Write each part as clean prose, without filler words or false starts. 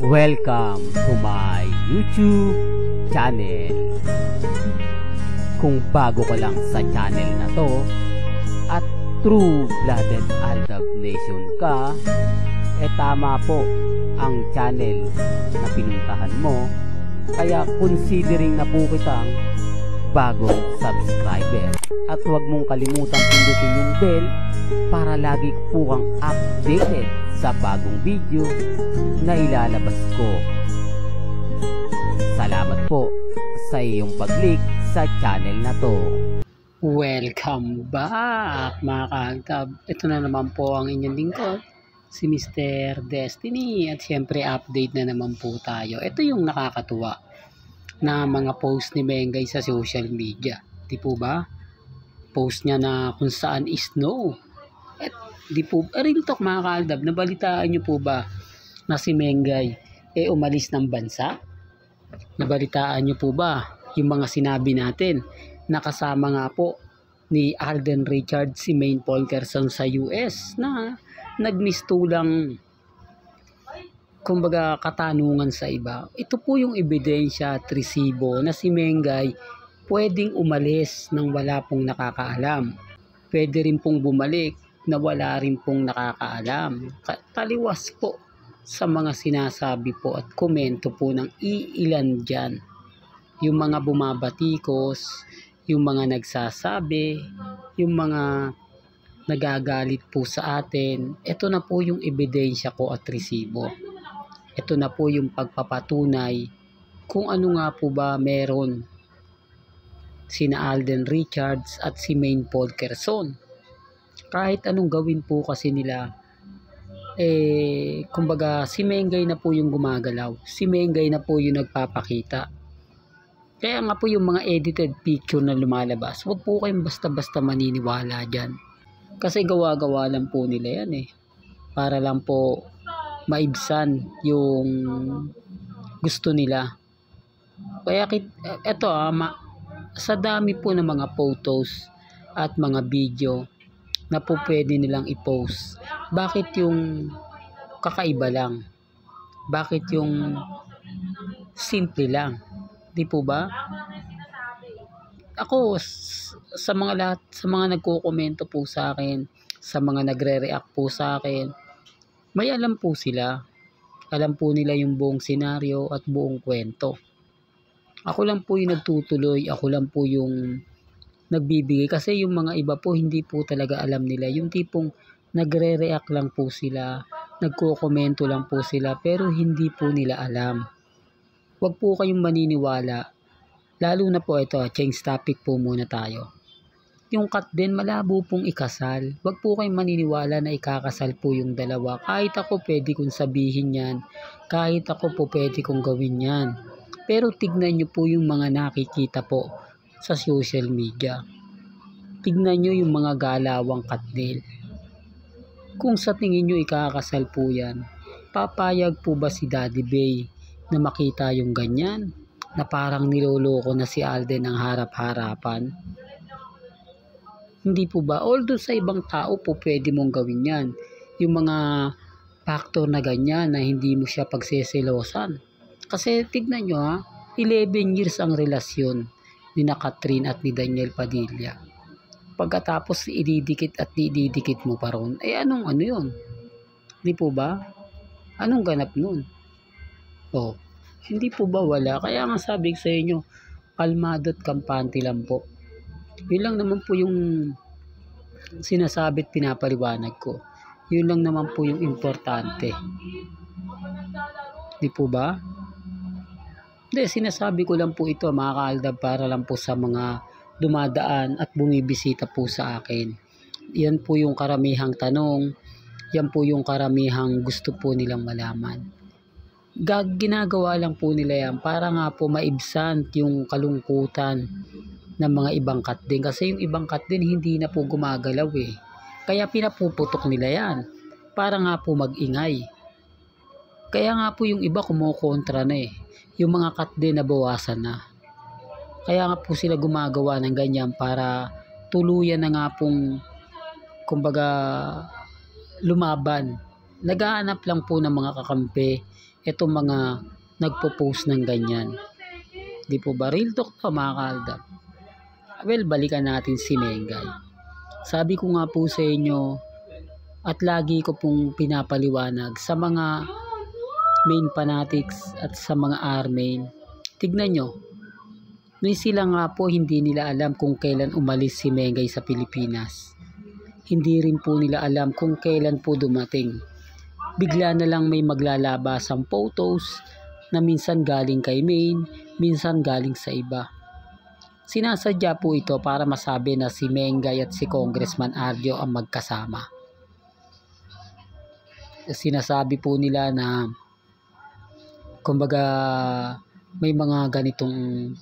Welcome to my YouTube channel. Kung bago ka lang sa channel na to at true-blooded Aldab Nation ka, tama po ang channel na pinuntahan mo. Kaya considering na po kitang bagong subscriber. At huwag mong kalimutan pindutin yung bell para lagi po kang updated sa bagong video na ilalabas ko. Salamat po sa iyong pag-click sa channel na to. Welcome back mga kaagtab. Ito na naman po ang inyong lingkod, si Mr. Destiny. At syempre update na naman po tayo. Ito yung nakakatuwa na mga post ni Mengay sa social media. Di po ba? Post niya na kung saan is no. At di po, real talk mga kaaldab, nabalitaan niyo po ba na si Mengay umalis ng bansa? Nabalitaan niyo po ba yung mga sinabi natin? Nakasama nga po ni Alden Richards si Maine Polkerson sa US na nagmistulang kumbaga katanungan sa iba. Ito po yung ebidensya at resibo na si Mengay pwedeng umalis nang wala pong nakakaalam. Pwede rin pong bumalik na wala rin pong nakakaalam. Taliwas po sa mga sinasabi po at komento po ng iilan dyan. Yung mga bumabatikos, yung mga nagsasabi, yung mga nagagalit po sa atin. Ito na po yung ebidensya ko at resibo. Ito na po yung pagpapatunay kung ano nga po ba meron sina Alden Richards at si Maine Polkerson. Kahit anong gawin po kasi nila, kumbaga si Mengay na po yung gumagalaw. Si Mengay na po yung nagpapakita. Kaya nga po yung mga edited picture na lumalabas, huwag po kayong basta-basta maniniwala dyan. Kasi gawa-gawa lang po nila yan para lang po maibsan yung gusto nila. Kaya eto sa dami po ng mga photos at mga video na po pwede nilang i-post, bakit yung kakaiba lang? Bakit yung simple lang? Di po ba? Ako sa mga lahat, sa mga nagko-komento po sa akin, sa mga nagre-react po sa akin, may alam po sila. Alam po nila yung buong senaryo at buong kwento. Ako lang po yung nagtutuloy, ako lang po yung nagbibigay. Kasi yung mga iba po hindi po talaga alam nila. Yung tipong nagre-react lang po sila, nagko-komento lang po sila, pero hindi po nila alam. Huwag po kayong maniniwala. Lalo na po ito, change topic po muna tayo. Yung cut din, malabo pong ikasal. Huwag po kayong maniniwala na ikakasal po yung dalawa. Kahit ako pwede kong sabihin yan. Kahit ako po pwede kong gawin yan. Pero tignan nyo po yung mga nakikita po sa social media. Tignan nyo yung mga galawang cut deal. Kung sa tingin nyo ikakasal po yan, papayag po ba si Daddy Bay na makita yung ganyan? Na parang niloloko na si Alden ng harap-harapan? Hindi po ba? Although sa ibang tao po pwede mong gawin yan. Yung mga factor na ganyan na hindi mo siya pagseselosan. Kasi tignan nyo 11 years ang relasyon ni Catherine at ni Daniel Padilla. Pagkatapos ididikit at didikit mo pa ron, anong ano yun? Hindi po ba? Anong ganap nun? Hindi po ba wala? Kaya nga sabi ko sa inyo, kalmado at kampante lang po. Yun lang naman po yung sinasabi at pinapaliwanag ko. Yun lang naman po yung importante. Di po ba? Hindi, sinasabi ko lang po ito mga kaaldab para lang po sa mga dumadaan at bumibisita po sa akin. Yan po yung karamihang tanong. Yan po yung karamihang gusto po nilang malaman. Ginagawa lang po nila yan para nga po maibsan yung kalungkutan ng mga ibang cut din. Kasi yung ibang cut din hindi na po gumagalaw Kaya pinapuputok nila yan para nga po mag-ingay. Kaya nga po yung iba kumukontra na yung mga cut din nabawasan na. Kaya nga po sila gumagawa ng ganyan para tuluyan na nga pong kumbaga lumaban. Naghahanap lang po ng mga kakampi Ito mga nagpo-post ng ganyan. Di po ba? Real talk to mga kaaldab. Well, balikan natin si Mengay. Sabi ko nga po sa inyo at lagi ko pong pinapaliwanag sa mga main fanatics at sa mga R-main. Tignan nyo, may sila nga po hindi nila alam kung kailan umalis si Mengay sa Pilipinas. Hindi rin po nila alam kung kailan po dumating. Bigla na lang may maglalabasang photos na minsan galing kay main, minsan galing sa iba. Sinasadya po ito para masabi na si Mengay at si Congressman Arjo ang magkasama. Sinasabi po nila na kumbaga may mga ganitong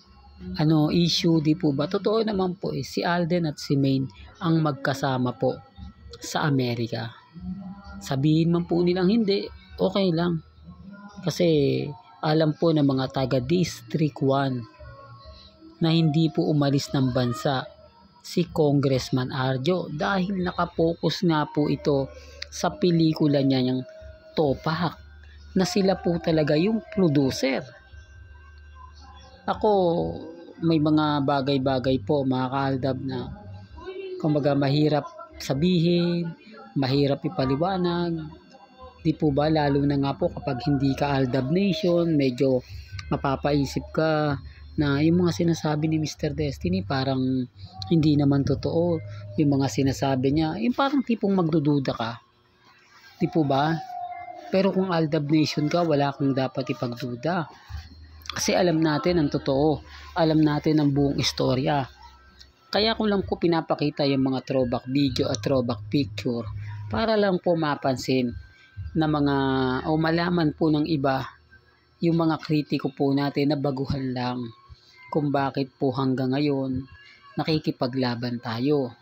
issue, di po ba? Totoo naman po si Alden at si Main ang magkasama po sa Amerika. Sabihin man po nilang hindi, okay lang. Kasi alam po ng mga taga District 1 na hindi po umalis ng bansa si Congressman Arjo dahil nakapokus nga po ito sa pelikula niya niyang Topak na sila po talaga yung producer. Ako, may mga bagay-bagay po mga kaaldab na kumbaga mahirap sabihin, mahirap ipaliwanag. Di po ba, lalo na nga po kapag hindi ka Aldab Nation, medyo mapapaisip ka na yung mga sinasabi ni Mr. Destiny parang hindi naman totoo. Yung mga sinasabi niya, yung parang tipong magdududa ka. Di po ba? Pero kung Aldab Nation ka, wala kang dapat ipagduda. Kasi alam natin ang totoo. Alam natin ang buong istorya. Kaya ko lang po pinapakita yung mga throwback video at throwback picture para lang po mapansin na mga o malaman po ng iba yung mga kritiko po natin na baguhan lang kung bakit po hanggang ngayon nakikipaglaban tayo,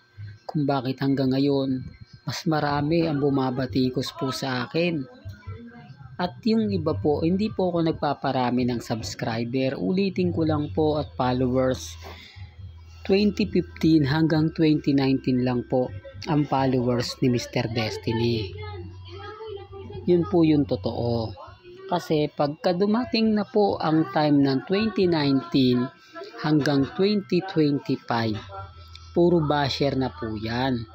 kung bakit hanggang ngayon mas marami ang bumabatikos po sa akin. At yung iba po, hindi po ako nagpaparami ng subscriber, ulitin ko lang po, at followers. 2015 hanggang 2019 lang po ang followers ni Mr. Destiny. Yun po yung totoo. Kasi pagka dumating na po ang time ng 2019 hanggang 2025, puro basher na po yan.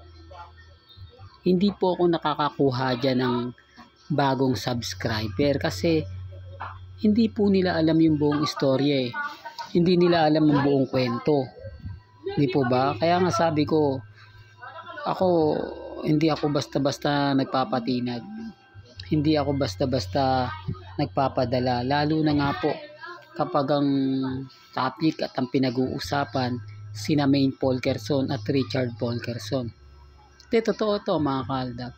Hindi po ako nakakakuha dyan ng bagong subscriber kasi hindi po nila alam yung buong istorya eh. Hindi nila alam ang buong kwento. Di po ba? Kaya nga sabi ko, hindi ako basta-basta nagpapatinag. Hindi ako basta-basta nagpapadala. Lalo na nga po kapag ang topic at ang pinag-uusapan sina Main Polkerson at Richard Polkerson. Totoo to mga kaaldab.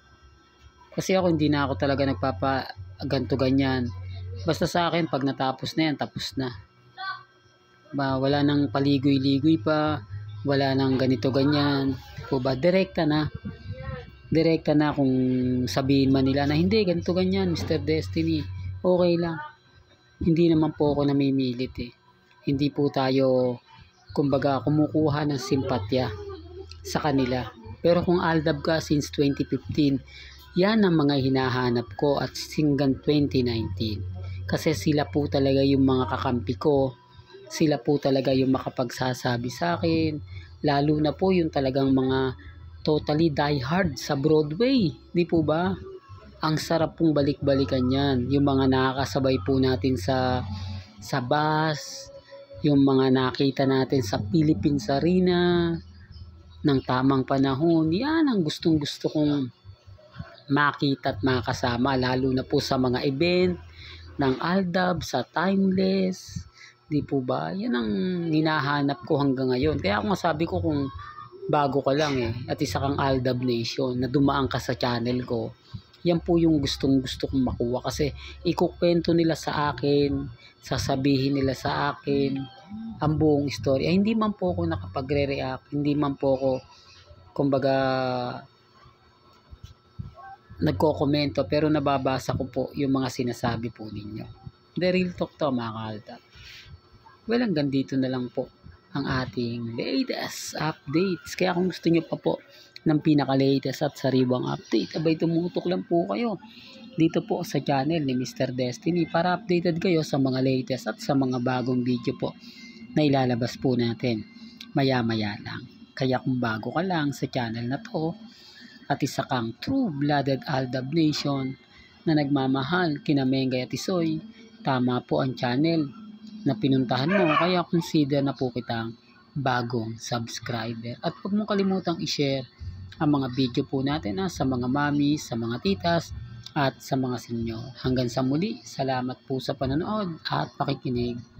Kasi ako hindi na ako talaga nagpapaganto ganyan. Basta sa akin pag natapos na yan, tapos na. Wala nang paligoy-ligoy pa, wala nang ganito ganyan. O ba, direkta na kung sabihin man nila na hindi, ganito ganyan, Mr. Destiny, okay lang. Hindi naman po ako namimilit eh. Hindi po tayo, kumbaga, kumukuha ng simpatya sa kanila. Pero kung Aldab ka since 2015, yan ang mga hinahanap ko at hanggang 2019. Kasi sila po talaga yung mga kakampi ko. Sila po talaga yung makapagsasabi sa akin. Lalo na po yung talagang mga totally die hard sa Broadway. Di po ba? Ang sarap pong balik-balikan yan. Yung mga nakakasabay po natin sa bus, yung mga nakita natin sa Philippines Arena, ng tamang panahon. Yan ang gustong-gusto kong makita at makasama. Lalo na po sa mga event ng Aldab, sa Timeless. Di po ba? Yan ang hinahanap ko hanggang ngayon. Kaya ako sabi ko kung bago ka lang at isa kang Aldab Nation na dumaan ka sa channel ko, yan po yung gustong gusto kong makuha kasi ikukwento nila sa akin, sasabihin nila sa akin ang buong istorya. Hindi man po ako nakapagre-react, hindi man po ako kumbaga nagko-komento, pero nababasa ko po yung mga sinasabi po ninyo. The real talk to mga kaaldab. Well, hanggang dito na lang po ang ating latest updates. Kaya kung gusto nyo pa po ng pinaka-latest at sariwang update, abay tumutok lang po kayo dito po sa channel ni Mr. Destiny para updated kayo sa mga latest at sa mga bagong video po na ilalabas po natin maya-maya lang. Kaya kung bago ka lang sa channel na to at isa kang true-blooded Aldab Nation na nagmamahal kina Mengay at Isoy, tama po ang channel na pinuntahan mo, kaya consider na po kitang bagong subscriber. At huwag mong kalimutang i-share ang mga video po natin sa mga mami, sa mga titas at sa mga senyor. Hanggang sa muli, salamat po sa panonood at pakikinig.